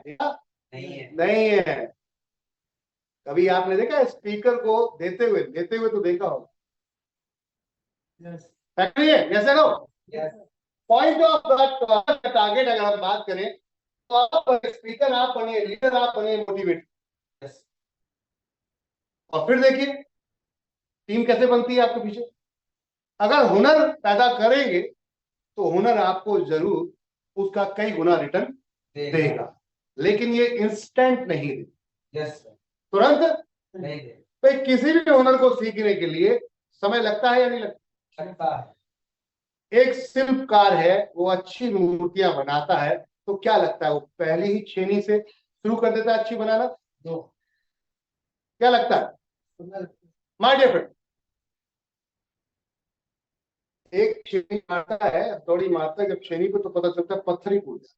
या नहीं है? कभी आपने देखा स्पीकर को देते हुए तो देखा होगा। फैक्ट्री है, yes no? Point of that target अगर हम बात करें तो आप स्पीकर आप बनिए, लीडर आप बनिए, मोटिवेट। और फिर देखिए टीम कैसे बनती है आपके पीछे। अगर हुनर पैदा करेंगे तो हुनर आपको जरूर उसका कई गुना रिटर्न देगा, लेकिन ये इंस्टेंट नहीं दे, तुरंत नहीं दे। तो किसी भी हुनर को सीखने के लिए समय लगता है या नहीं लगता है? एक शिल्पकार है, वो अच्छी मूर्तियां बनाता है, तो क्या लगता है वो पहली ही छेनी से शुरू कर देता है अच्छी बनाना? क्या लगता है माय डियर फ्रेंड? एक छेनी मारता है, हथौड़ी मारता है, जब छेनी पे तो पता चलता है पत्थर ही टूट जाता है,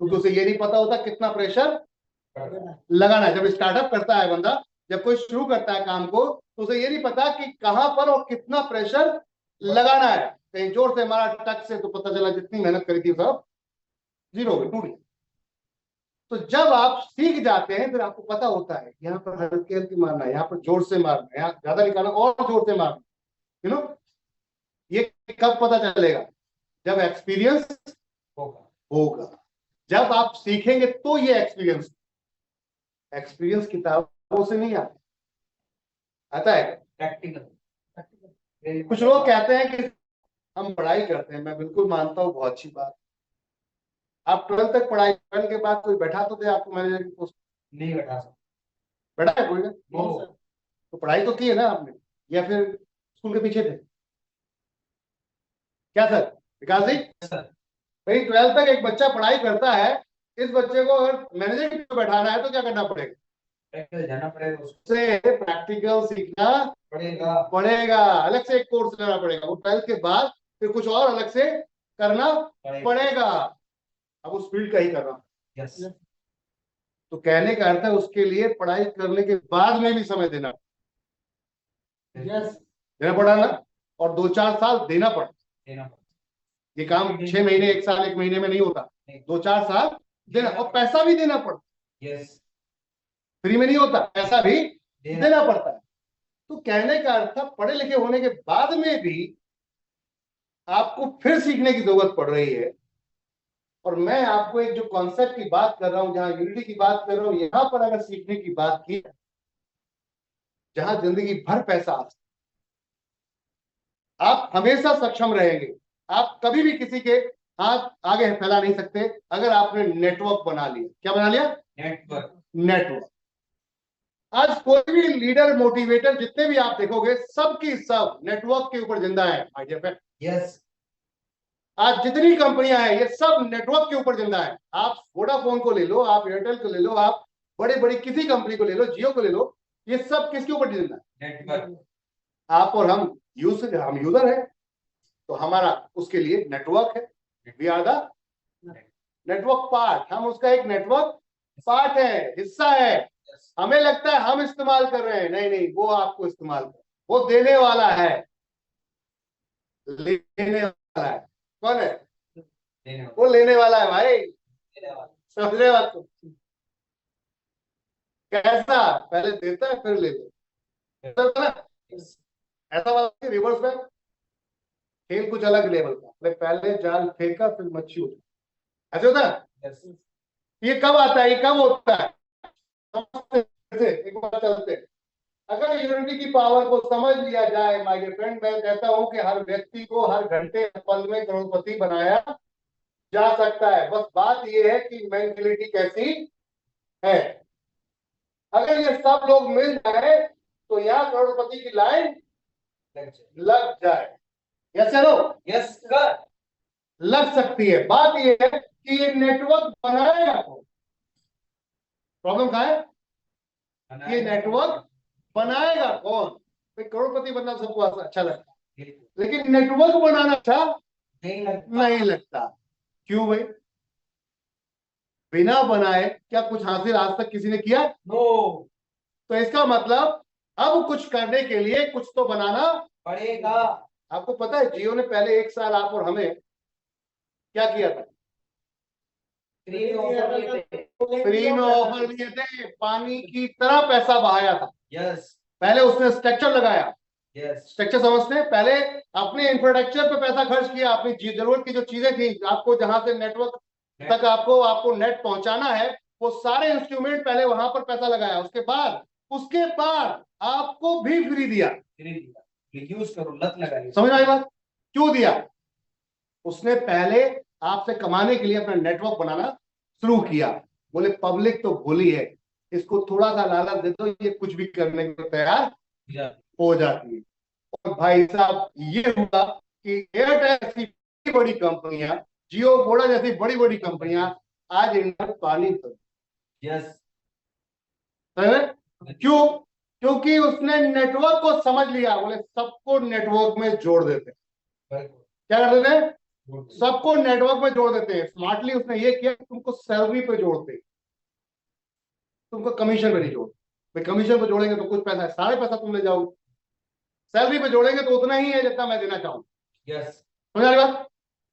क्योंकि उसे ये नहीं पता होता कितना प्रेशर लगाना है। जब स्टार्टअप करता है बंदा, जब कोई शुरू करता है काम को, तो उसे ये नहीं पता कि कहां पर और कितना प्रेशर लगाना है। कहीं जोर से मारा टक से तो पता चला जितनी मेहनत करी थी सब जीरो हो गई, टूट गई। तो जब आप सीख जाते हैं फिर आपको पता होता है यहाँ पर हल्के हल्के मारना है, यहाँ पर जोर से मारना है, यहाँ ज्यादा निकालना और जोर से मारना, यू नो। ये कब पता चलेगा? जब एक्सपीरियंस होगा। जब आप सीखेंगे तो ये एक्सपीरियंस किताबों से नहीं आता है, प्रैक्टिकल। कुछ लोग कहते हैं कि हम पढ़ाई करते हैं, मैं बिल्कुल मानता हूँ, बहुत अच्छी बात। आप 12th तक पढ़ाई करने के बाद कोई बैठा तो दे आपको मैनेजर की पोस्ट? नहीं बैठा सकता। बैठा है कोई ना? तो पढ़ाई तो की है ना आपने, या फिर स्कूल के पीछे थे? क्या सर विकास जी? भाई 12th तक एक बच्चा पढ़ाई करता है, इस बच्चे को अगर मैनेजर की पोस्ट बैठाना है तो क्या करना पड़ेगा? जाना पड़ेगा, उससे प्रैक्टिकल सीखना पड़ेगा, अलग से एक कोर्स करना पड़ेगा। वो 12th के बाद फिर कुछ और अलग से करना पड़ेगा। अब उस फील्ड का ही कर रहा हूं। yes. तो कहने का अर्थ है उसके लिए पढ़ाई करने के बाद में भी समय देना, देना पड़ा ना, और 2-4 साल देना पड़ा। ये काम 6 महीने 1 साल 1 महीने में नहीं होता, 2-4 साल देना, और पैसा भी देना पड़ता। फ्री में नहीं होता, पैसा भी देना पड़ता है। तो कहने का अर्थ पढ़े लिखे होने के बाद में भी आपको फिर सीखने की जरूरत पड़ रही है। और मैं आपको एक जो कॉन्सेप्ट की बात कर रहा हूं, जहां यूनिटी की बात कर रहा हूं, यहां पर अगर सीखने की बात की, जहां जिंदगी भर पैसा आ सकता, आप हमेशा सक्षम रहेंगे। आप कभी भी किसी के हाथ आगे फैला नहीं सकते अगर आपने नेटवर्क बना लिया। क्या बना लिया? नेटवर्क। आज कोई भी लीडर मोटिवेटर जितने भी आप देखोगे, सबकी सब नेटवर्क के ऊपर जिंदा है। यस। आज जितनी कंपनियां हैं ये सब नेटवर्क के ऊपर जिंदा है। आप वोडाफोन को ले लो, आप एयरटेल को ले लो, आप बड़े बड़ी किसी कंपनी को ले लो, जियो को ले लो, ये सब किसके ऊपर जिंदा है? नेटवर्क। आप और हम यूजर है, तो हमारा उसके लिए नेटवर्क है। We are the network part, हम उसका एक नेटवर्क पार्ट है, हिस्सा है। हमें लगता है हम इस्तेमाल कर रहे हैं, नहीं नहीं, वो आपको इस्तेमाल कर, वो देने वाला है, लेने वाला है। कौन है? वो लेने वाला है भाई, समझ रहे बात को? कैसा? पहले देता है फिर लेता है ना, ऐसा वाला रिवर्स में खेल कुछ अलग लेवल का, पहले जाल फेंका फिर मच्छी उठी, ऐसे होता है। ये कब आता है, ये कब होता है? एक बार चलते, अगर यूनिटी की पावर को समझ लिया जाए माय डियर फ्रेंड, मैं कहता हूं कि हर व्यक्ति को हर घंटे पल में करोड़पति बनाया जा सकता है। बस बात यह है कि मेंटलिटी कैसी है। अगर ये सब लोग मिल जाए तो यहाँ करोड़पति की लाइन लग जाए। Yes no? यस सर, लग सकती है। बात यह है कि ये नेटवर्क बनाएगा कौन? प्रॉब्लम कहाँ है? ये नेटवर्क बनाएगा कौन? करोड़पति बनना सबको अच्छा लगता है, लेकिन नेटवर्क बनाना अच्छा नहीं लगता। क्यों भाई? बिना बनाए क्या कुछ हासिल आज तक किसी ने किया? नो। तो इसका मतलब अब कुछ करने के लिए कुछ तो बनाना पड़ेगा। आपको पता है जियो ने पहले 1 साल आप और हमें क्या किया था? फ्री में ऑफर दिए थे, पानी की तरह पैसा बहाया था। यस, पहले उसने स्ट्रक्चर लगाया, यस, स्ट्रक्चर समझते हैं, पहले अपने इंफ्रास्ट्रक्चर पे पैसा खर्च किया, अपनी जरूरत की जो चीजें थी, आपको जहां से नेटवर्क तक आपको नेट पहुंचाना है, वो सारे इंस्ट्रूमेंट पहले वहां पर पैसा लगाया। उसके बाद आपको भी फ्री दिया। यूज करो, लत लगाइए। समझ आई बात? क्यों दिया? उसने पहले आपसे कमाने के लिए अपना नेटवर्क बनाना शुरू किया। बोले पब्लिक तो भोली है, इसको थोड़ा सा लालच दे दो, ये कुछ भी करने को तैयार हो जाती है। और भाई साहब ये हुआ कि एयरटेल ऐसी बड़ी कंपनियां, जियो वोडा जैसी बड़ी बड़ी कंपनियां आज इंडिया में पानी तो यस, क्यों? क्योंकि उसने नेटवर्क को समझ लिया। बोले सबको नेटवर्क में जोड़ देते हैं। क्या कर देते हैं? सबको नेटवर्क में जोड़ देते हैं। स्मार्टली उसने ये किया कि तुमको सैलरी पे जोड़ते, तुमको कमीशन पे नहीं जोड़ते। भाई कमीशन पे जोड़ेंगे तो कुछ पैसा है, सारे पैसा तुम ले जाओगे। सैलरी पे जोड़ेंगे तो उतना ही है जितना मैं देना चाहूँ। यस, समझ आ रही बात?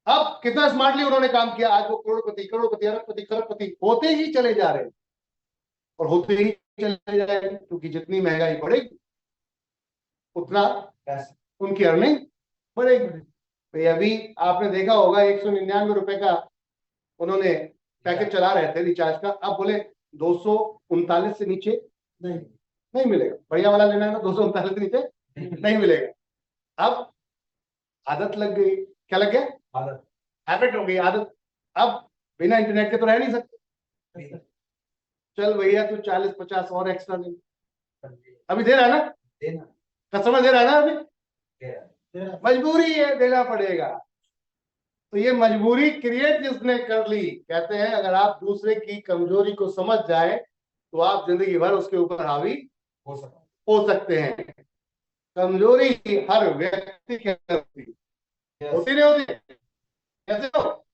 अब कितना स्मार्टली उन्होंने काम किया, आज वो करोड़पति करोड़पति अरबपति खरबपति होते ही चले जा रहे हैं। और होते ही चले जाएंगे क्योंकि जितनी महंगाई बढ़ेगी उतना उनकी अर्निंग बढ़ेगी। तो अभी आपने देखा होगा 199 रुपए का उन्होंने पैकेज चला रहे थे रिचार्ज का। अब बोले 239 से नीचे नहीं मिलेगा। बढ़िया वाला लेना है ना, 239 से नीचे नहीं मिलेगा। अब आदत लग गई। क्या लग गया? आदत, हैबिट हो गई, आदत। अब बिना इंटरनेट के तो रह नहीं सकते। चल भैया तू 40-50 और एक्स्ट्रा दे। अभी दे रहा है ना, देना, कस्टमर दे रहा है ना, अभी देना। मजबूरी है, देना पड़ेगा। तो ये मजबूरी क्रिएट जिसने कर ली, कहते हैं अगर आप दूसरे की कमजोरी को समझ जाए तो आप जिंदगी भर उसके ऊपर हावी हो सकते हैं। कमजोरी हर व्यक्ति के अंदर होती नहीं होती? कैसे हो?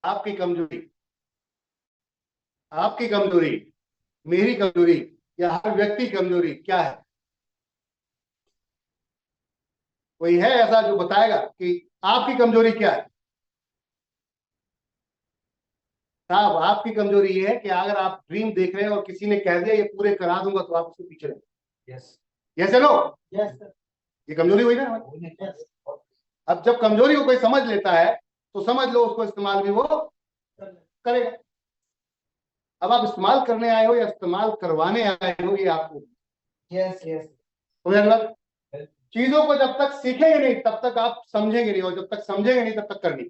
आपकी कमजोरी, आपकी कमजोरी, मेरी कमजोरी, या हर व्यक्ति की कमजोरी क्या है? कोई है ऐसा जो बताएगा कि आपकी कमजोरी क्या है? साहब आपकी कमजोरी ये है कि अगर आप ड्रीम देख रहे हैं और किसी ने कह दिया ये पूरे करा दूंगा तो आप उसके पीछे रहे। Yes, yes no? यस, ये कमजोरी हुई ना। अब जब कमजोरी को कोई समझ लेता है तो समझ लो उसको इस्तेमाल भी वो करेगा। अब आप इस्तेमाल करने आए हो या इस्तेमाल करवाने आए हो, ये आपको यस, यस, मतलब चीजों को जब तक सीखेंगे नहीं तब तक आप समझेंगे नहीं, और जब तक समझेंगे नहीं तब तक करनी।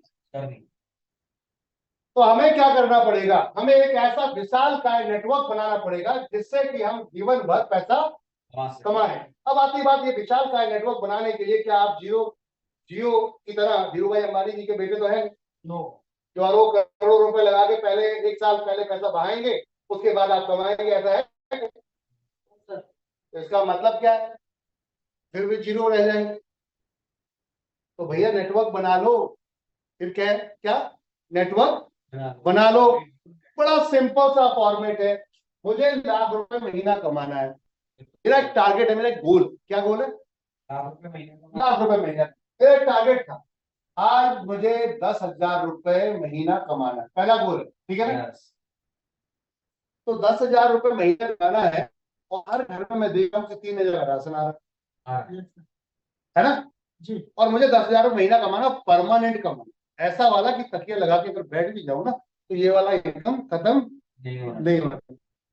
तो हमें क्या करना पड़ेगा? हमें एक ऐसा विशाल काय नेटवर्क बनाना पड़ेगा जिससे कि हम जीवन भर पैसा कमाएं। अब आती बात, ये विशाल काय नेटवर्क बनाने के लिए क्या आप जियो जियो की तरह, धीरू भाई अंबानी जी के बेटे तो है नो, जो अरबों करोड़ों रुपए लगा के पहले 1 साल पहले पैसा बहाएंगे, उसके बाद आप कमाएंगे, ऐसा है? तो इसका मतलब क्या है? फिर भी जीरो रह जाएंगे। तो भैया नेटवर्क बना लो। फिर क्या है? क्या नेटवर्क बना लो? बड़ा सिंपल सा फॉर्मेट है। मुझे ₹1,00,000 महीना कमाना है, मेरा एक टारगेट है, मेरा एक गोल। क्या गोल है? ₹1,00,000 महीना मेरा एक टारगेट था। आज मुझे ₹10,000 महीना कमाना है, पहला गोल है। ठीक है ना? तो ₹10,000 महीना कमाना है और हर घर में मैं देख रहा हूँ कि 3,000 का राशन आ रहा है ना जी। और मुझे ₹10,000 महीना कमाना, परमानेंट कमाना, ऐसा वाला कि तकिया लगा के अगर बैठ भी जाऊं ना तो ये वाला इनकम खत्म नहीं होना।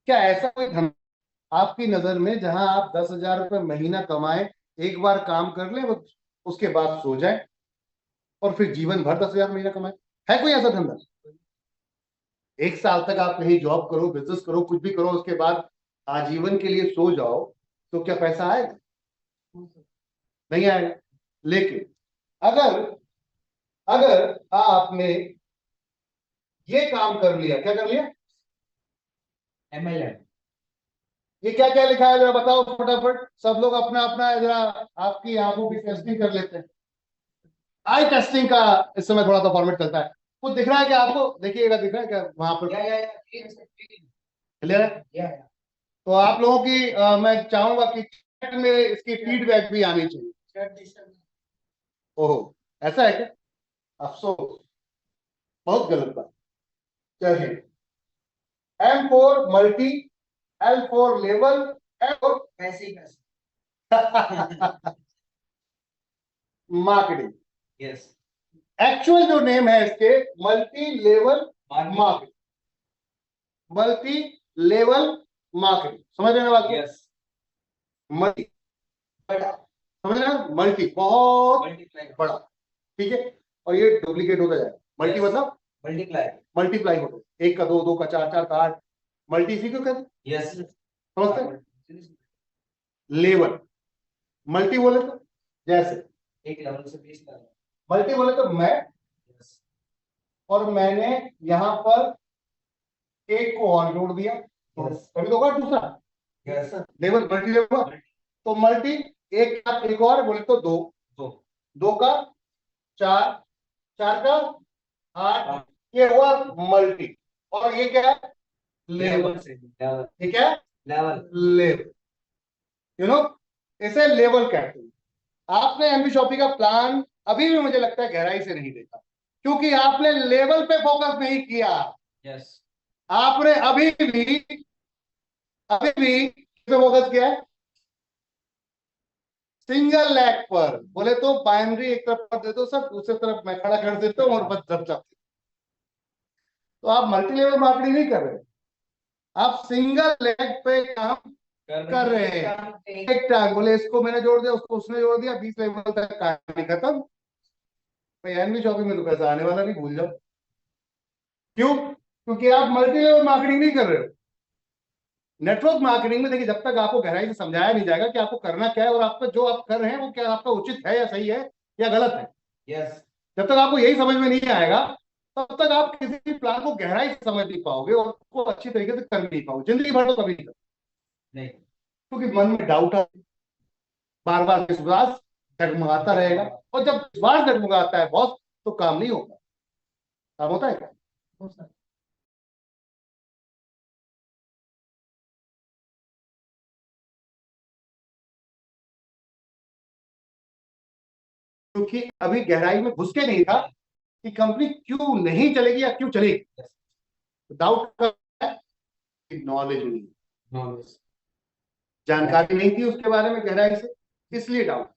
क्या ऐसा कोई धन आपकी नजर में जहां आप ₹10,000 महीना कमाए, एक बार काम कर ले, उसके बाद सो जाए और फिर जीवन भर 10,000 महीना कमाए? है कोई ऐसा धंधा? 1 साल तक आप कहीं जॉब करो, बिजनेस करो, कुछ भी करो, उसके बाद आजीवन के लिए सो जाओ, तो क्या पैसा आएगा? नहीं आएगा। लेकिन अगर अगर आपने ये काम कर लिया, क्या कर लिया? MLM। ये क्या क्या लिखा है जरा बताओ फटाफट। सब लोग अपना अपना जरा आपकी आंखों की टेस्टिंग कर लेते हैं। आई टेस्टिंग का इस समय थोड़ा सा फॉर्मेट चलता है। कुछ दिख रहा है क्या आपको? देखिएगा, दिख रहा है क्या वहां पर? क्लियर है? तो आप लोगों की मैं चाहूंगा कि चैट में इसकी फीडबैक भी आनी चाहिए। ओहो, ऐसा है क्या? अफसोस, बहुत गलत बात। चलिए M for multi, L for level, M for पैसे ही पैसे। मार्केटिंग। यस। एक्चुअल जो नेम है इसके multi level marketing, multi level marketing. समझ रहे हैं बात को? यस। मल्टी, बड़ा, समझ रहे हैं? मल्टी बहुत मल्टीप्लाई, बड़ा, ठीक है। और ये डुप्लीकेट होता जाएगा। मल्टी मतलब मल्टीप्लाई। मल्टीप्लाई होता है, 1 का 2, 2 का 4, 4 का 8, मल्टी इसी को कहते हैं। यस। समझते हैं? लेवल, मल्टी बोले तो जैसे एक लेवल से 20 तक। मल्टी बोले तो मैं, यस। और मैंने यहां पर एक को और जोड़ दिया, यस। कभी तो होगा दूसरा यस। Level, multi level. तो मल्टी, एक का एक और बोले तो 2, दो, 2 का 4, 4 का 8, ये हुआ मल्टी। और ये क्या है? लेवल। लेवल से लेवल, ठीक है, लेवल। लेवल, यू नो, इसे लेवल कहते हैं। आपने एमबी शॉपी का प्लान अभी भी मुझे लगता है गहराई से नहीं देखा, क्योंकि आपने लेवल पे फोकस नहीं किया। यस। आपने अभी भी किस पे फोकस किया है? सिंगल लेग पर। बोले तो बाइनरी एक तरफ कर देते हो सर, दूसरी तरफ मैं खड़ा कर देता हूँ और बस दब जाते। तो आप मल्टी लेवल मार्केटिंग नहीं कर रहे, आप सिंगल लेग पे काम कर रहे हैं। एक टांग, बोले इसको मैंने जोड़ दिया, उसको उसने जोड़ दिया, 20 लेवल तक कहानी खत्म। भाई एनबी शॉपिंग में तो पैसा आने वाला नहीं, भूल जाओ। क्यों? क्योंकि आप मल्टी लेवल मार्केटिंग नहीं कर रहे हो। नेटवर्क मार्केटिंग में देखिए, जब तक आपको गहराई से समझाया नहीं जाएगा कि आपको करना क्या है और आपका जो आप कर रहे हैं वो क्या आपका उचित है या सही है या गलत है, यस। जब तक आपको यही समझ में नहीं आएगा, तब तक आप किसी भी प्लान को गहराई से समझ नहीं पाओगे और उसको अच्छी तरीके से कर नहीं पाओगे, जिंदगी भर तो कभी नहीं। नहीं। क्योंकि मन में डाउट है, बार बार विश्वास डगमगाता रहेगा, और जब विश्वास डगमगाता है बॉस, तो काम नहीं होगा। काम होता है क्या? क्योंकि अभी गहराई में घुस के नहीं था कि कंपनी क्यों नहीं चलेगी या क्यों चलेगी। डाउट का नॉलेज नहीं, नॉलेज, जानकारी नहीं थी उसके बारे में गहराई से, इसलिए डाउट।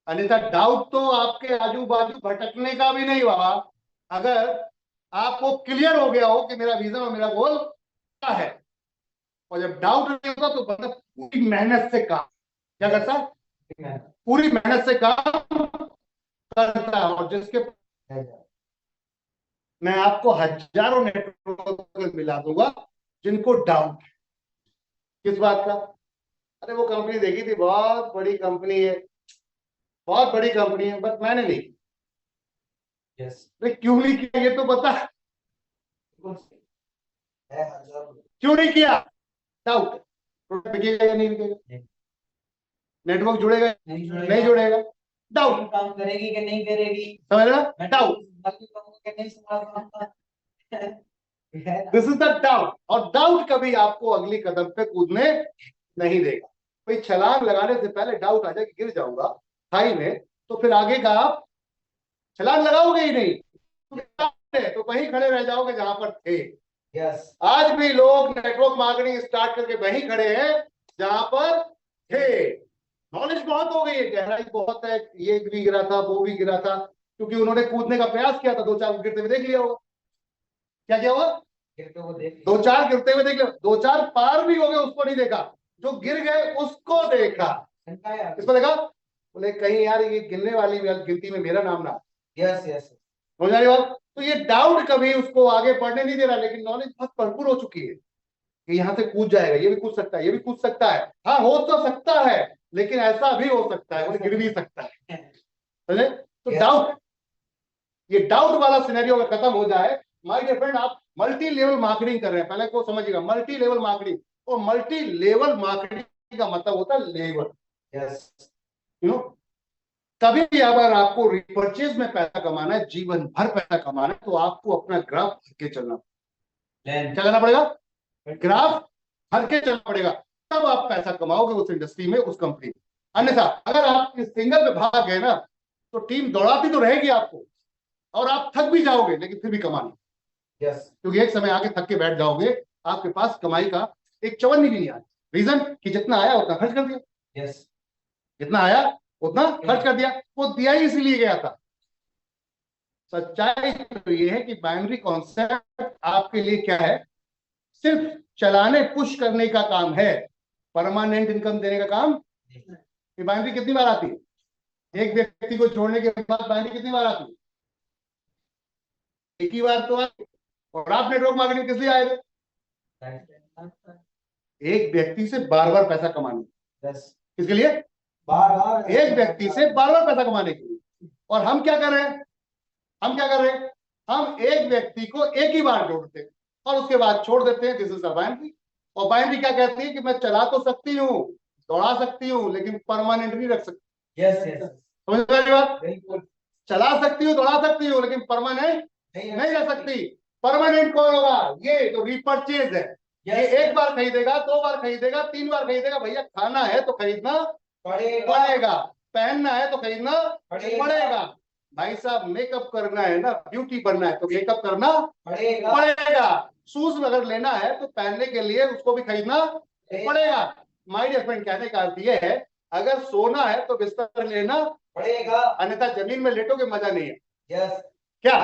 अन्यथा डाउट तो आपके आजू बाजू भटकने का भी नहीं हुआ, अगर आपको क्लियर हो गया हो कि मेरा विजन और मेरा गोल क्या है। और जब डाउट नहीं होता तो बंदा पूरी मेहनत से काम क्या करता है, पूरी मेहनत से काम करता है। और जिसके, मैं आपको हजारों नेटवर्क मिला दूंगा जिनको डाउट किस बात का, अरे वो कंपनी देखी थी, बहुत बड़ी कंपनी है, बहुत बड़ी कंपनी है, बट मैंने नहीं। यस। अरे क्यों नहीं किया ये तो बता, क्यों नहीं किया? डाउट। प्रोडक्ट बिकेगा या नहीं बिकेगा, नेटवर्क जुड़ेगा नहीं जुड़ेगा, डाउट। काम करेगी कि नहीं करेगी, समझ रहा? Doubt, this is the doubt. और डाउट कभी आपको अगली कदम पे कूदने नहीं देगा। कोई छलांग लगाने से पहले डाउट आ जाए कि गिर जाऊंगा खाई में, तो फिर आगे का आप छलांग लगाओगे ही नहीं, तो वहीं खड़े रह जाओगे जहां पर थे। यस। आज भी लोग नेटवर्क मार्केटिंग स्टार्ट करके वहीं खड़े हैं जहां पर थे। नॉलेज बहुत हो गई है, गहराई बहुत है, ये भी गिरा था, वो भी गिरा था, क्योंकि उन्होंने कूदने का प्रयास किया था, 2-4 गिरते हुए देख लिया होगा। क्या किया हुआ? देख 2-4 गिरते हुए देख लिया, 2-4 पार भी हो गए, उसको नहीं देखा, जो गिर गए उसको देखा। इसको देखा, बोले कहीं यार ये गिरने वाली गिनती में मेरा नाम ना। यस। यस। समझ आ रही बात? तो ये डाउट कभी उसको आगे बढ़ने नहीं दे रहा, लेकिन नॉलेज बहुत भरपूर हो चुकी है कि यहाँ से कूद जाएगा, ये भी कूद सकता है, ये भी कूद सकता है। हाँ हो तो सकता है, लेकिन ऐसा भी हो सकता है, वो गिर भी सकता है। समझे? तो डाउट, ये डाउट वाला सिनेरियो अगर खत्म हो जाए, माय डियर फ्रेंड, आप मल्टी लेवल मार्केटिंग कर रहे हैं। पहले को समझिएगा, मल्टी लेवल मार्केटिंग, और मल्टी लेवल मार्केटिंग का मतलब होता है लेवल। यस। यू नो, कभी भी अगर आपको रिपर्चेज में पैसा कमाना है, जीवन भर पैसा कमाना है, तो आपको अपना ग्राफ भर के चलना, क्या करना पड़ेगा? ग्राफ भर के चलना पड़ेगा, तब आप पैसा कमाओगे उस इंडस्ट्री में, उस कंपनी में। अन्यथा अगर आप इस सिंगल पे भाग गए ना, तो टीम दौड़ाती तो रहेगी आपको, और आप थक भी जाओगे, लेकिन फिर भी कमाना। यस। क्योंकि एक समय आके थक के बैठ जाओगे, आपके पास कमाई का एक चवन्नी भी नहीं आया। रीजन कि जितना आया उतना खर्च कर दिया। यस जितना आया उतना खर्च कर दिया, वो दिया ही इसलिए गया था। सच्चाई तो ये है कि बाइनरी कॉन्सेप्ट आपके लिए क्या है, सिर्फ चलाने पुश करने का काम है, परमानेंट इनकम देने का काम। ये बाइनरी कितनी बार आती है? एक व्यक्ति को जोड़ने के बाद बाइनरी कितनी बार आती है? एक ही बार तो आई। और आप नेटवर्क मार्केटिंग किस लिए आए थे? एक व्यक्ति से बार बार पैसा कमाने। यस किसके लिए? बार बार एक व्यक्ति से बार बार पैसा कमाने के लिए। और हम क्या कर रहे हैं? हम क्या कर रहे हैं? हम एक व्यक्ति को एक ही बार जोड़ते हैं और उसके बाद छोड़ देते हैं। This is binary. और बाइनरी क्या कहती है कि मैं चला तो सकती हूँ, दौड़ा सकती हूँ, लेकिन परमानेंट नहीं रख सकती। यस यस समझ में आ रही बात? बिल्कुल चला सकती हूँ, दौड़ा सकती हूँ, लेकिन परमानेंट नहीं रख सकती। परमानेंट कौन होगा? ये जो रिपर्चेज है, ये एक बार खरीदेगा, 2 बार खरीदेगा, 3 बार खरीदेगा। भैया खाना है तो खरीदना पड़ेगा, पहनना है तो खरीदना पड़ेगा। भाई साहब मेकअप करना है ना, ब्यूटी बनना है तो मेकअप करना पड़ेगा। शूज अगर लेना है तो पहनने के लिए उसको भी खरीदना पड़ेगा। माय डियर फ्रेंड, कहने का अर्थ ये है, अगर सोना है तो बिस्तर लेना पड़ेगा, अन्यथा जमीन में लेटोगे मजा नहीं है। यस क्या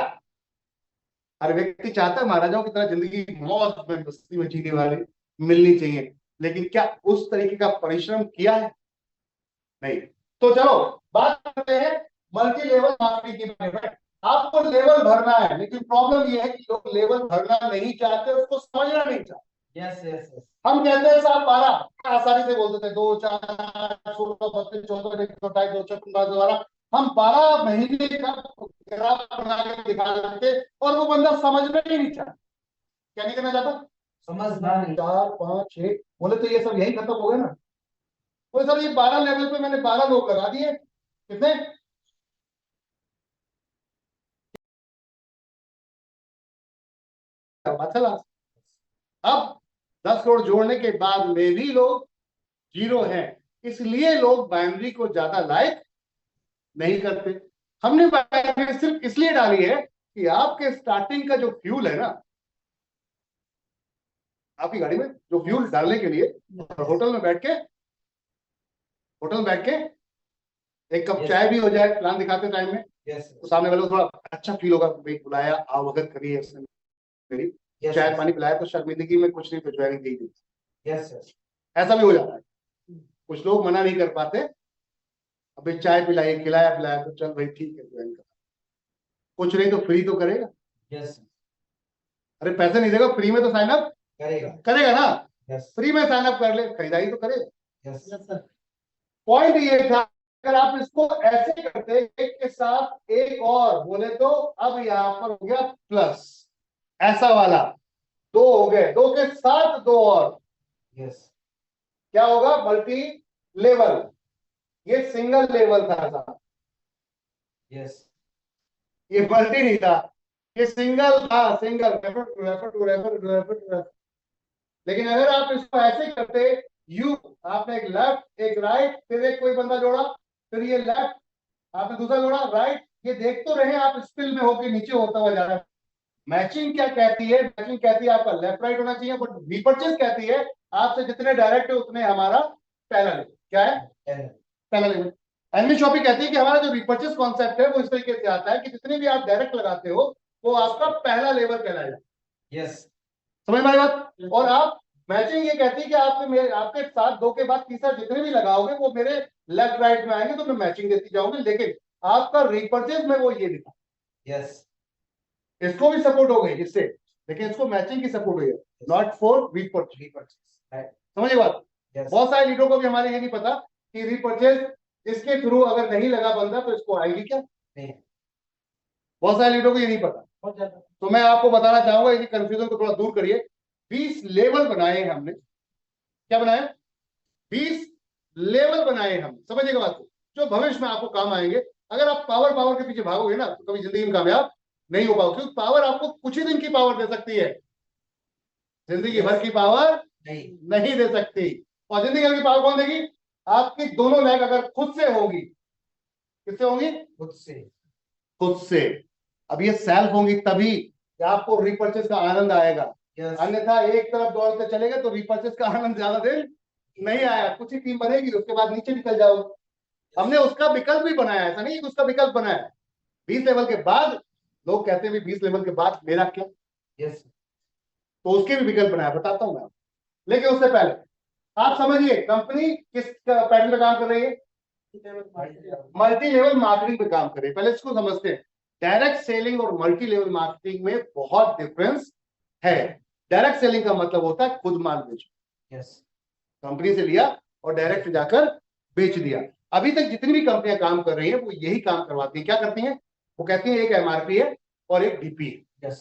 हर व्यक्ति चाहता है महाराजाओं की तरह जिंदगी मौज में मस्ती में जीने वाले मिलनी चाहिए, लेकिन क्या उस तरीके का परिश्रम किया है? नहीं। तो चलो बात करते हैं मल्टी लेवल मार्केटिंग के बारे में। आपको लेवल भरना है, लेकिन प्रॉब्लम यह है कि लोग लेवल भरना नहीं चाहते, उसको समझना नहीं चाहते। यस यस यस हम कहते हैं साहब 12, आसानी से बोल देते हैं 2 4 16 32 14 28 2 56 12। हम 12 महीने का ग्राफ बना के दिखा देते और वो बंदा समझना ही नहीं चाहता। क्या नहीं करना चाहता? समझना नहीं। 4 5 6 बोले तो ये सब यही खत्म हो गया ना। तो सर ये 12 लेवल पे मैंने 12 लोग लगा दिए, कितने? अच्छा, अब 10 करोड़ जोड़ने के बाद में भी लोग जीरो हैं, इसलिए लोग बाइनरी को ज्यादा लाइक नहीं करते। हमने बाइनरी सिर्फ इसलिए डाली है कि आपके स्टार्टिंग का जो फ्यूल है ना, आपकी गाड़ी में जो फ्यूल डालने के लिए होटल में बैठ के एक कप चाय भी हो जाए प्लान दिखाते टाइम में, तो सामने वाले को थोड़ा अच्छा फील होगा, भाई बुलाया अवगत करिए इसने मेरी, चाय पानी पिलाया तो शर्मिंदगी में कुछ नहीं भिजवाएंगे दी दी। ऐसा भी हो जाता है, कुछ लोग मना नहीं कर पाते, अभी चाय पिलाई खिलाया पिलाया तो चल भाई ठीक है ज्वाइन कर, कुछ नहीं तो फ्री तो करेगा। अरे पैसे नहीं देगा, फ्री में तो साइन अप करेगा ना। फ्री में साइन अप कर ले, खरीदारी तो करेगा। पॉइंट ये था, अगर आप इसको ऐसे करते एक के साथ एक और बोले तो अब यहां पर हो गया प्लस, ऐसा वाला 2 हो गए, 2 के साथ 2 और, क्या होगा? Multi level. ये सिंगल लेवल था साहब, ये मल्टी नहीं था, ये सिंगल था, सिंगल। रेफर। लेकिन अगर आप इसको ऐसे करते, यू आपने एक लेफ्ट एक राइट, फिर एक कोई बंदा जोड़ा, फिर ये लेफ्ट आपने दूसरा जोड़ा, राइट, ये देख तो रहे आप स्पिल में होके नीचे होता हुआ जा रहा है। मैचिंग क्या कहती है? मैचिंग कहती है आपका लेफ्ट राइट होना चाहिए, बट रीपर्चेज कहती है आपसे जितने डायरेक्ट है उतने हमारा पहला लेवल। क्या है? पहला लेवल। एनवी शॉपिंग कहती है कि हमारा जो रीपर्चेज कॉन्सेप्ट है वो इस तरीके से आता है कि जितने भी आप डायरेक्ट लगाते हो वो आपका पहला लेवल कहलाएगा। समझ में आई बात? और आप मैचिंग ये कहती है कि आपके साथ 2 के बाद तीसरा जितने भी लगाओगे वो मेरे लेफ्ट राइट में आएंगे, तो मैं मैचिंग देती जाऊंगी, लेकिन आपका रीपर्चेज में वो ये लिखा। इसको भी सपोर्ट हो गई इससे, लेकिन इसको मैचिंग की सपोर्ट हुई है, नॉट फॉर रीपर्चेज। समझिए बात? बहुत सारे लीडरों को भी हमारे ये नहीं पता कि रीपर्चेज इसके थ्रू अगर नहीं लगा बंदा तो इसको आएगी क्या। बहुत सारे लीडरों को ये नहीं पता, तो मैं आपको बताना चाहूंगा इसी कंफ्यूजन को थोड़ा दूर करिए। 20 लेवल बनाए हैं हमने। क्या बनाए? 20 लेवल बनाए हम, समझिएगा बात को, जो भविष्य में आपको काम आएंगे। अगर आप पावर के पीछे भागोगे ना तो कभी जिंदगी में कामयाब नहीं हो पाओगे, क्योंकि पावर आपको कुछ ही दिन की पावर दे सकती है, जिंदगी भर की पावर नहीं दे सकती। और जिंदगी भर की पावर कौन देगी? आपकी दोनों लेग अगर खुद से होगी। किससे होंगी? खुद से। अब ये सेल्फ होंगी तभी कि आपको रिपर्चेज का आनंद आएगा। Yes. अन्यथा एक तरफ दौड़ते चले गए तो रिपर्चेस का आनंद ज्यादा देर नहीं आया, कुछ ही टीम बनेगी उसके बाद नीचे निकल जाओ। हमने उसका विकल्प भी बनाया, ऐसा नहीं कि उसका विकल्प बनाया। 20 लेवल के बाद लोग कहते हैं 20 लेवल के बाद मेरा क्या, Yes. तो उसके भी विकल्प बनाया, बताता हूं मैं। लेकिन उससे पहले आप समझिए कंपनी किस पैटर्न पे काम कर रही है, मल्टी लेवल मार्केटिंग पे काम कर रही है। पहले इसको समझते हैं, डायरेक्ट सेलिंग और मल्टी लेवल मार्केटिंग में बहुत डिफरेंस है। डायरेक्ट सेलिंग का मतलब होता है खुद माल बेचो, Yes. कंपनी से लिया और डायरेक्ट जाकर बेच दिया। अभी तक जितनी भी कंपनियां काम कर रही हैं वो यही काम करवाती हैं। क्या करती हैं, वो कहती हैं एक एमआरपी है और एक डीपी है। Yes.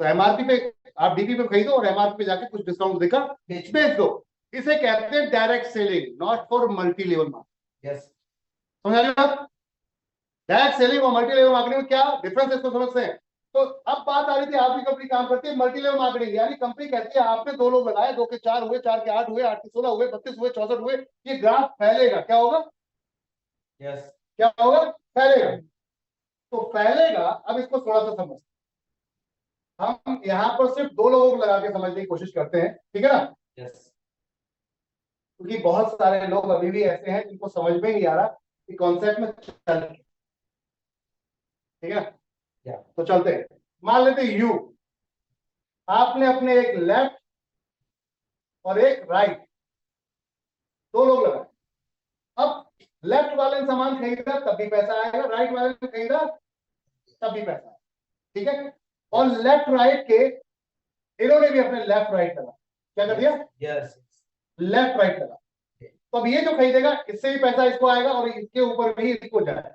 तो एमआरपी पे आप डीपी पे खरीदो और एमआरपी पे जाके कुछ डिस्काउंट देकर बेच दो। इसे कहते हैं direct selling, not for multi level marketing. Yes. समझ रहे आप? डायरेक्ट सेलिंग और मल्टी लेवल मार्केटिंग में क्या डिफरेंस है इसको समझते हैं। तो अब बात आ रही थी, आपकी कंपनी काम करती है मल्टी लेवल मार्केटिंग, यानी कंपनी कहती है आपने 2 लोग लगाए, 2 के 4 हुए, 4 के 8 हुए, 8 के 16 हुए, 32 हुए, 64 हुए, ये ग्राफ फैलेगा। क्या होगा? Yes. क्या होगा? फैलेगा। तो फैलेगा। अब इसको थोड़ा सा समझ, हम यहां पर सिर्फ 2 लोगों को लगा के समझने की कोशिश करते हैं, ठीक है ना? Yes. क्योंकि बहुत सारे लोग अभी भी ऐसे हैं जिनको समझ में नहीं आ रहा कि कॉन्सेप्ट में चल, ठीक है ना? Yeah. तो चलते हैं, मान लेते हैं यू, आपने अपने एक लेफ्ट और एक राइट 2 लोग लगाए। अब लेफ्ट वाले ने सामान खरीदा तब भी पैसा आएगा, राइट वाले ने खरीदा तब भी पैसा आएगा, ठीक है? और लेफ्ट राइट के इन्होंने भी अपने लेफ्ट राइट लगा, क्या कर दिया? Yes. लेफ्ट राइट लगा। तो अब ये जो खरीदेगा इससे भी पैसा इसको आएगा और इसके ऊपर भी इसको जाए,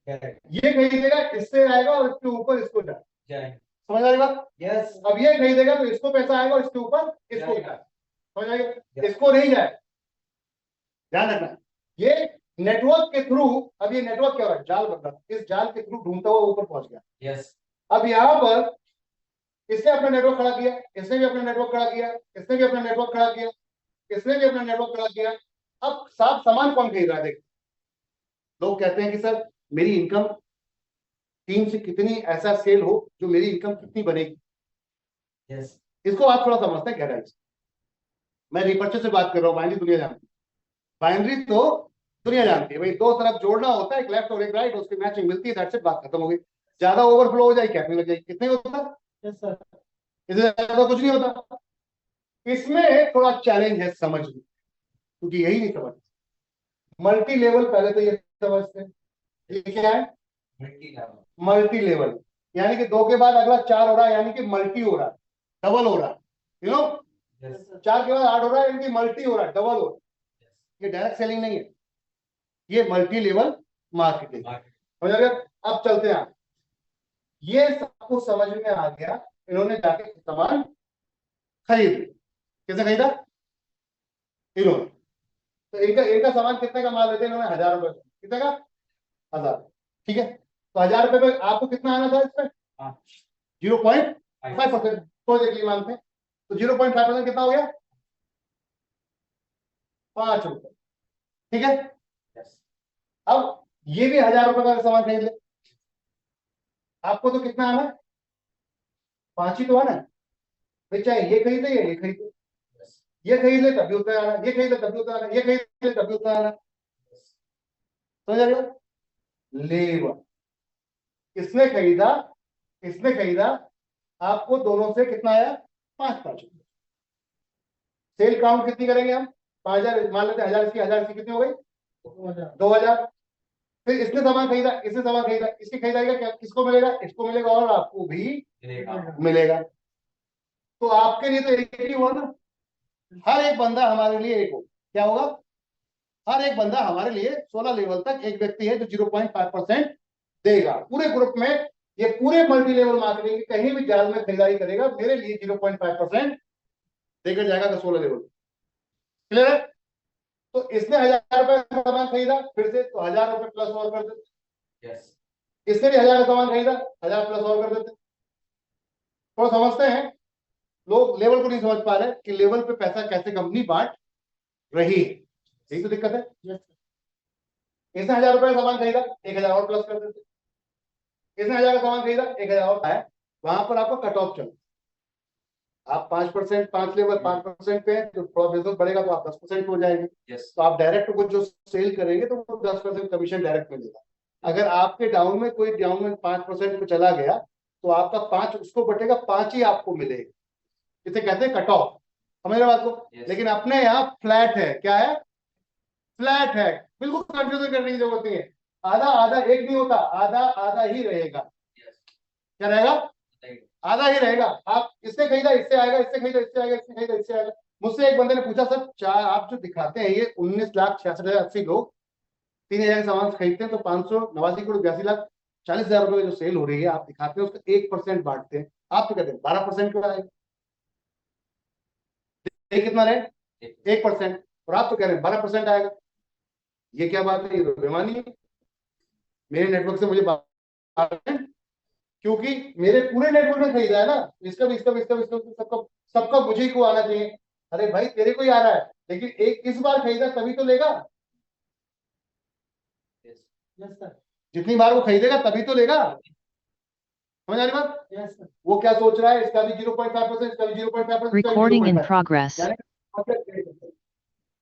Correct. ये खरीदेगा इससे आएगा और इसके ऊपर इसको जाए। Correct. समझ आ रही बात? Yes. अब ये खरीदेगा तो इसको पैसा आएगा और इसके ऊपर इसको जाएगा। जाए। समझ आएगा? इसको नहीं जाए, ध्यान रखना। ये नेटवर्क के थ्रू, अब ये नेटवर्क क्या हो रहा है, जाल बन रहा है, इस जाल के थ्रू ढूंढता हुआ ऊपर पहुंच गया। Yes. अब यहां पर इसने अपना नेटवर्क खड़ा किया, इसने भी अपना नेटवर्क खड़ा किया, इसने भी अपना नेटवर्क खड़ा किया, इसने भी अपना नेटवर्क खड़ा किया। अब साफ सामान कौन खरीद रहा है? देख, लोग कहते हैं कि सर मेरी इनकम टीम से कितनी ऐसा सेल हो जो मेरी इनकम कितनी बनेगी। Yes. इसको आप थोड़ा समझते हैं गहराई से। मैं रिपर्चर से बात कर रहा हूँ, बाइनरी दुनिया जानती है, बाइनरी तो दुनिया जानती है भाई, 2 तरफ जोड़ना होता है, एक लेफ्ट और एक राइट, उसकी मैचिंग मिलती है, दैट्स इट, बात खत्म हो गई। ज्यादा ओवरफ्लो हो जाए कैपिंग लग जाएगी, कितने होता है? Yes, sir. इससे ज्यादा कुछ नहीं होता। इसमें थोड़ा चैलेंज है समझ में, क्योंकि यही नहीं समझ। मल्टी लेवल पहले तो ये समझते हैं, ये क्या है? Multi level. मल्टी लेवल, यानी कि 2 के बाद अगला 4 हो रहा है, यानी कि मल्टी हो रहा है, डबल हो रहा है, यू नो। Yes, sir. 4 के बाद 8 हो रहा है, यानी कि मल्टी हो रहा है, डबल हो रहा है। Yes. ये डायरेक्ट सेलिंग नहीं है, ये मल्टी लेवल मार्केटिंग। Market. समझ आ गया? अब चलते हैं, ये सब कुछ समझ में आ गया। इन्होंने जाके सामान खरीद लिया, किसने खरीदा? इन्होंने। तो इनका इनका सामान कितने का माल लेते हैं इन्होंने? 1000 रुपए का। कितने का? 1000। ठीक है, तो 1000 रुपए पे आपको कितना आना था इसमें? हाँ. 0.5%। तो देखिए मानते हैं, तो 0.5% कितना हो गया? 5 रुपए। ठीक है, Yes. अब ये भी 1000 रुपए का सामान खरीद ले, आपको तो कितना आना है? 5 ही तो आना है भाई, चाहे ये खरीदे या ये खरीदे। Yes. ये खरीद ले तभी उतना आना, ये खरीद ले तभी उतना आना, ये खरीद ले तभी उतना आना। Yes. समझ आ गया? लेबर, इसने खरीदा, इसने खरीदा, आपको दोनों से कितना आया? 5 रुपए। सेल काउंट कितनी करेंगे हम? 5000 मान लेते हैं, 1000 इसकी, 1000 इसकी, कितनी हो गई? 2000। फिर इसने सामान खरीदा, इसने सामान खरीदा, इसकी खरीदारी का क्या किसको मिलेगा? इसको मिलेगा और आपको भी मिलेगा. मिलेगा। तो आपके लिए तो एक ही हुआ ना, हर एक बंदा हमारे लिए एक हो। क्या होगा? हर एक बंदा हमारे लिए 16 लेवल तक एक व्यक्ति है जो 0.5% देगा पूरे ग्रुप में। ये पूरे मल्टी लेवल मार्केटिंग कहीं भी जाल में खरीदारी करेगा, मेरे लिए 0.5% देकर जाएगा 16 लेवल। क्लियर है? तो इसने 1000 रुपए का सामान खरीदा फिर से, तो 1000 रुपए प्लस और कर देते। Yes. इसने भी 1000 का सामान खरीदा, 1000 प्लस और कर देते। तो समझते हैं, लोग लेवल को नहीं समझ पा रहे कि लेवल पे पैसा कैसे कंपनी बांट रही है, यही तो दिक्कत है। इसने 1000 रुपए का सामान खरीदा, 1000 और प्लस कर देते। इसने 1000 का सामान खरीदा, 1000 और है, वहां पर आपका कट ऑफ चल। आप 5%, 5 लेबर 5% पे है, तो थोड़ा बिजनेस बढ़ेगा तो आप 10% हो जाएंगे। यस तो आप डायरेक्ट को जो सेल करेंगे तो वो 10% कमीशन डायरेक्ट मिलेगा। अगर आपके डाउन में कोई डाउन में 5% पे चला गया तो आपका 5 उसको बटेगा, 5 ही आपको मिलेगा। इसे कहते हैं कट ऑफ। समझ रहे बात को? Yes. लेकिन अपने यहाँ फ्लैट है। क्या है? फ्लैट है। बिल्कुल कंफ्यूजन करने की जरूरत नहीं है। आधा आधा एक नहीं होता, आधा आधा ही रहेगा। क्या रहेगा? आधा ही रहेगा। आप इससे खरीदा इससे आएगा, इससे खरीदा इससे आएगा, इससे खरीदा इससे आएगा। मुझसे एक बंदे ने पूछा, सर चार आप जो दिखाते हैं ये 19,66,080 लोग 3,000 सामान खरीदते हैं तो 589 करोड़ 82 लाख 40,000 रुपए जो सेल हो रही है आप दिखाते हैं उसका 1% बांटते हैं। आप तो कहते हैं 12% क्यों आएगा? कितना रहे? 1%। और आप तो कह रहे हैं 12% आएगा। ये क्या बात है? ये तो बेईमानी है। मेरे नेटवर्क से मुझे क्योंकि मेरे पूरे नेटवर्क में खरीदा है ना, इसका भी इसका भी इसका भी इसका भी, सबका सबका मुझे ही को आना चाहिए। अरे भाई तेरे को ही आ रहा है, लेकिन एक इस बार खरीदा तभी तो लेगा। Yes sir. जितनी बार वो खरीदेगा तभी तो लेगा। समझ आ रही बात? Yes sir. वो क्या सोच रहा है, इसका भी 0.5%, इसका भी 0.5%, Recording in progress.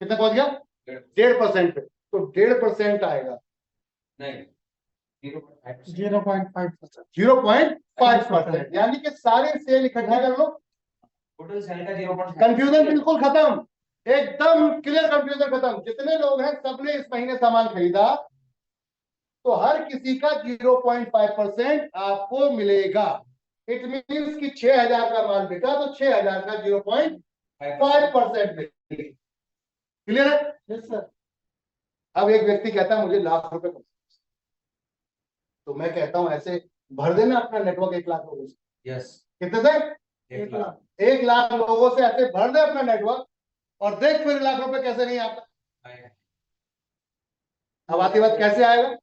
कितना पहुंच गया? 1.5% पे। तो 1.5% आएगा। नहीं 0.5%। 0.5%, यानी कि सारे सेल इकट्ठा कर लो। टोटल सेल का 0.5 कंफ्यूजन बिल्कुल खत्म, एकदम क्लियर कंफ्यूजन खत्म। जितने लोग हैं सबने इस महीने सामान खरीदा तो हर किसी का 0.5% आपको मिलेगा। इट मीन्स कि 6,000 का माल बिका तो 6,000 का 0.5% मिलेगा। क्लियर है? Yes sir. अब एक व्यक्ति कहता है मुझे लाख रुपए कमाना, तो मैं कहता हूं ऐसे भर देना अपना नेटवर्क 1 लाख लोगों से। यस कितने से? 1 लाख 1 लाख लोगों से ऐसे भर दे अपना नेटवर्क और देख फिर लाख रुपए कैसे नहीं आता। अब आती बात कैसे आएगा?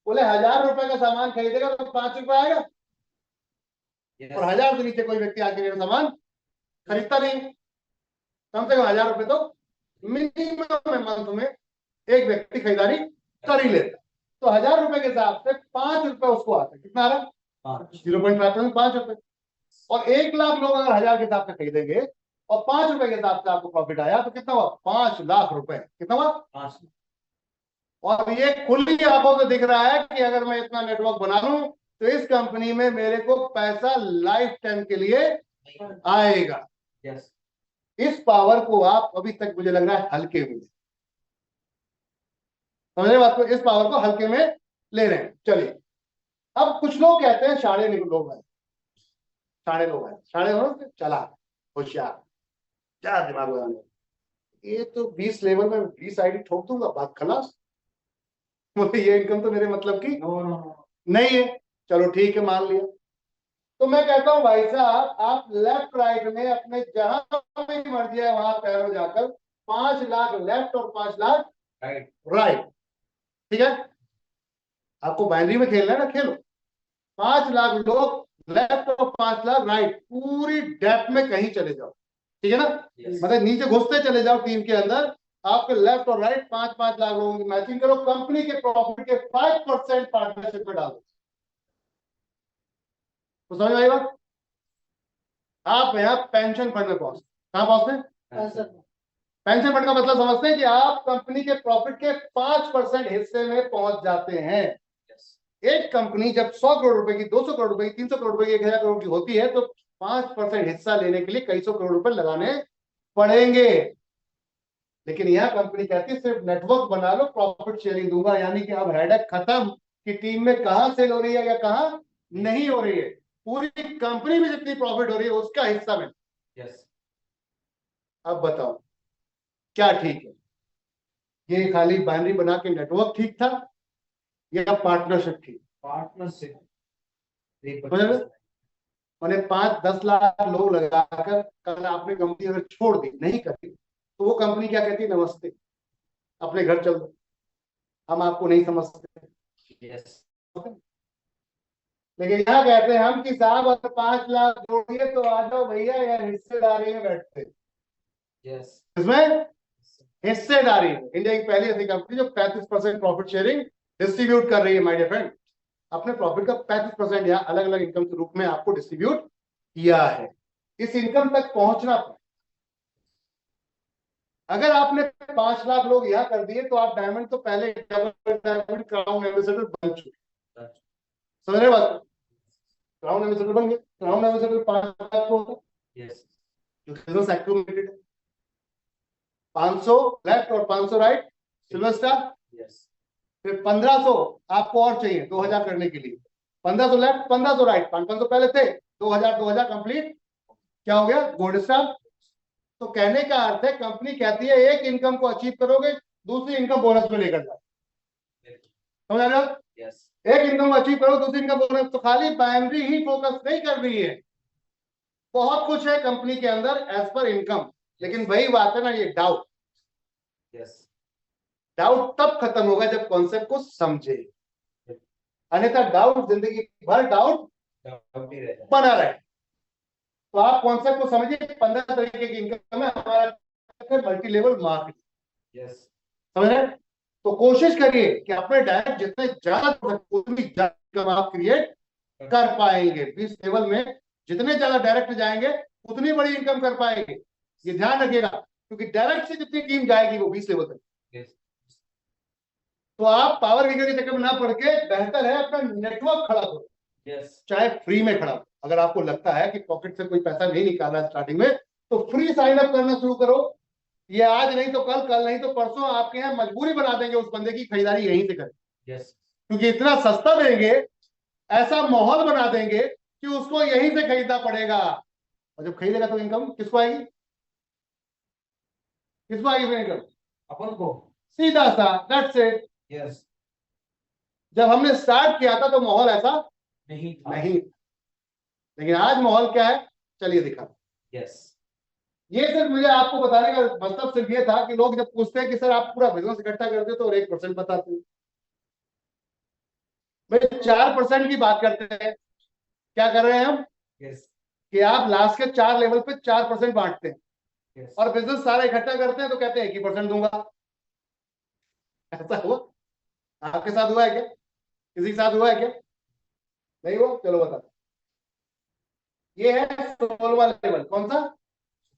बोले 1,000 रुपए का सामान खरीदेगा तो 5 रुपए आएगा, और 1,000 से नीचे कोई व्यक्ति आके मेरा सामान खरीदता नहीं। कम से कम 1,000 रुपए तो मिनिमम मंथ में एक व्यक्ति खरीदारी कर ही लेता। तो 1,000 रुपए के हिसाब से 5 रुपए उसको आता है। कितना आ रहा? 0.5%, 5 रुपए। और 1 लाख लोग अगर 1,000 के हिसाब से खरीदेंगे और 5 रुपए के हिसाब से आपको प्रॉफिट आया तो कितना हुआ? 5 लाख रुपए। कितना हुआ? 5। और ये खुली आंखों से दिख रहा है कि अगर मैं इतना नेटवर्क बना लूं तो इस कंपनी में मेरे को पैसा लाइफ टाइम के लिए आएगा। यस इस पावर को आप अभी तक मुझे लग रहा है हल्के में समझ रहे बात को, इस पावर को हल्के में ले रहे हैं। चलिए अब कुछ लोग कहते हैं साढ़े लोग हैं, साढ़े लोग हैं, साढ़े लोग चला होशियार, क्या दिमाग लगाने, ये तो 20 लेवल में 20 आईडी ठोक दूंगा, बात खलास। मुझे ये इनकम तो मेरे मतलब की नहीं है। चलो ठीक है, मान लिया। तो मैं कहता हूं भाई साहब आप लेफ्ट राइट में अपने जहां भी मर्जी है वहां पैरों जाकर 5 लाख लेफ्ट और 5 लाख राइट राइट। ठीक है, आपको बाइनरी में खेलना है ना, खेलो। 5 लाख लोग लेफ्ट और 5 लाख राइट, पूरी डेप्थ में कहीं चले जाओ। ठीक है ना? मतलब नीचे घुसते चले जाओ टीम के अंदर, आपके लेफ्ट और राइट 5-5 लाख लोगों की मैचिंग करो, कंपनी के प्रॉफिट के 5% पार्टनरशिप में डालो। तो समझ आई बात? आप यहाँ पेंशन फंड में पहुंचते, कहां पहुंचते? पेंशन फंड का मतलब समझते हैं कि आप कंपनी के प्रॉफिट के 5% हिस्से में पहुंच जाते हैं। एक कंपनी जब 100 करोड़ रुपए की, 200 करोड़ रुपए की, 300 करोड़ रुपए की, 1,000 करोड़ की होती है तो 5% हिस्सा लेने के लिए कई सौ करोड़ रुपए लगाने पड़ेंगे। लेकिन यह कंपनी कहती है सिर्फ नेटवर्क बना लो, प्रॉफिट शेयरिंग दूंगा। यानी कि अब हेडेक खत्म कि टीम में कहां सेल हो रही है या कहां नहीं हो रही है, पूरी कंपनी में जितनी प्रॉफिट हो रही है उसका हिस्सा में। यस अब बताओ क्या ठीक है? ये खाली बाइनरी बना के नेटवर्क ठीक था या पार्टनरशिप ठीक? पार्टनरशिप। मैंने 5-10 लाख लोग लगाकर कल आपने कंपनी अगर छोड़ दी, नहीं करती, तो वो कंपनी क्या कहती है? नमस्ते, अपने घर चल दो, हम आपको नहीं समझते। यस लेकिन यहाँ कहते हैं हम कि साहब अगर 5 लाख जोड़िए तो आ जाओ भैया, या हिस्सेदारी में बैठते। यस इसमें हिस्सेदारी, इंडिया की पहली ऐसी कंपनी जो 35% प्रॉफिट शेयरिंग डिस्ट्रीब्यूट कर रही है। माय डियर फ्रेंड, अपने प्रॉफिट का 35% यहाँ अलग अलग इनकम के रूप में आपको डिस्ट्रीब्यूट किया है। इस इनकम तक पहुंचना पड़े। अगर आपने 5 लाख लोग यहाँ कर दिए तो आप डायमंड तो पहले डायमंड क्राउन एम्बेसडर बन चुके। समझ रहे बात? क्राउन एम्बेसडर बन गए। क्राउन एम्बेसडर 5 लाख को यस जो बिजनेस एक्टिविटी 500 लेफ्ट और 500 राइट सिल्वर स्टार। यस फिर 1500 आपको और चाहिए 2000 करने के लिए। 1500 लेफ्ट 1500 राइट 500 पहले थे 2000 कंप्लीट क्या हो गया गोल्ड स्टार। तो कहने का अर्थ है कंपनी कहती है एक इनकम को अचीव करोगे दूसरी इनकम बोनस में लेकर जाओ। समझ रहे हो? यस एक इनकम को अचीव करो दूसरी इनकम बोनस। तो खाली बाइनरी ही फोकस नहीं कर रही है, बहुत कुछ है कंपनी के अंदर एज पर इनकम। लेकिन वही बात है ना ये डाउट। यस डाउट तब खत्म होगा जब कॉन्सेप्ट को समझे, अन्यथा डाउट जिंदगी भर डाउट बना रहे। तो आप कॉन्सेप्ट को समझिए। 15 तरीके की इनकम है हमारा मल्टी लेवल मार्केटिंग। यस समझ रहे? तो कोशिश करिए कि अपने डायरेक्ट जितने ज्यादा उतनी इनकम आप क्रिएट कर पाएंगे। 20 लेवल में जितने ज्यादा डायरेक्ट जाएंगे उतनी बड़ी इनकम कर पाएंगे। ये ध्यान रखिएगा क्योंकि डायरेक्ट से जितनी टीम जाएगी वो 20 लेवल तक। तो आप पावर वीकर के चक्कर में ना पड़ के बेहतर है अपना नेटवर्क खड़ा करो। यस चाहे फ्री में खड़ा। अगर आपको लगता है कि पॉकेट से कोई पैसा नहीं निकालना है स्टार्टिंग में तो फ्री साइन अप करना शुरू करो। ये आज नहीं तो कल, कल नहीं तो परसों आपके यहाँ मजबूरी बना देंगे उस बंदे की खरीदारी यहीं से करें। यस क्योंकि इतना सस्ता देंगे, ऐसा माहौल बना देंगे कि उसको यहीं से खरीदना पड़ेगा। और जब खरीदेगा तो इनकम किसको आएगी? किसको आएगी फिर इनकम? अपन को। सीधा सा दैट्स इट। यस जब हमने स्टार्ट किया था तो माहौल ऐसा नहीं नहीं, लेकिन आज माहौल क्या है चलिए दिखा। यस ये सिर्फ मुझे आपको बताने का मतलब सिर्फ ये था कि लोग जब पूछते हैं कि सर आप पूरा बिजनेस इकट्ठा करते हो तो और 1% बताते हो। भाई 4% की बात करते हैं। क्या कर रहे हैं हम? यस कि आप लास्ट के 4 लेवल पे 4% बांटते हैं यस और बिजनेस सारा इकट्ठा करते हैं तो कहते हैं 1% दूंगा। ऐसा हुआ? आपके साथ हुआ है क्या? किसी के साथ हुआ है क्या? नहीं हुआ? चलो बता। ये है 16वां लेवल। कौन सा?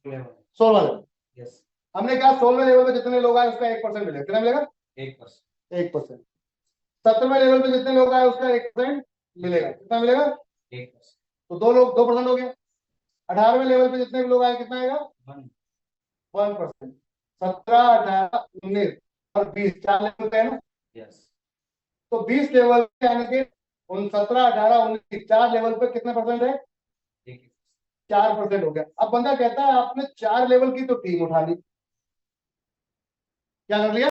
16वां लेवल। यस हमने कहा 16वें लेवल पे जितने लोग आए उसका 1% मिलेगा। कितना मिलेगा? 1% 1%। 17वें लेवल पे जितने लोग आए उसका 1% मिलेगा। कितना मिलेगा? 1% तो 2% हो गया। 18वें लेवल पे जितने भी लोग आए कितना आएगा? 1%। 17, 18, 19 और 20 4 लेवल पे है ना। यस तो 20 लेवल पे यानी कि उन 17, 18, 19 4 लेवल पे कितने परसेंट है? 4% हो गया। अब बंदा कहता है आपने 4 लेवल की तो टीम उठा ली, क्या कर लिया?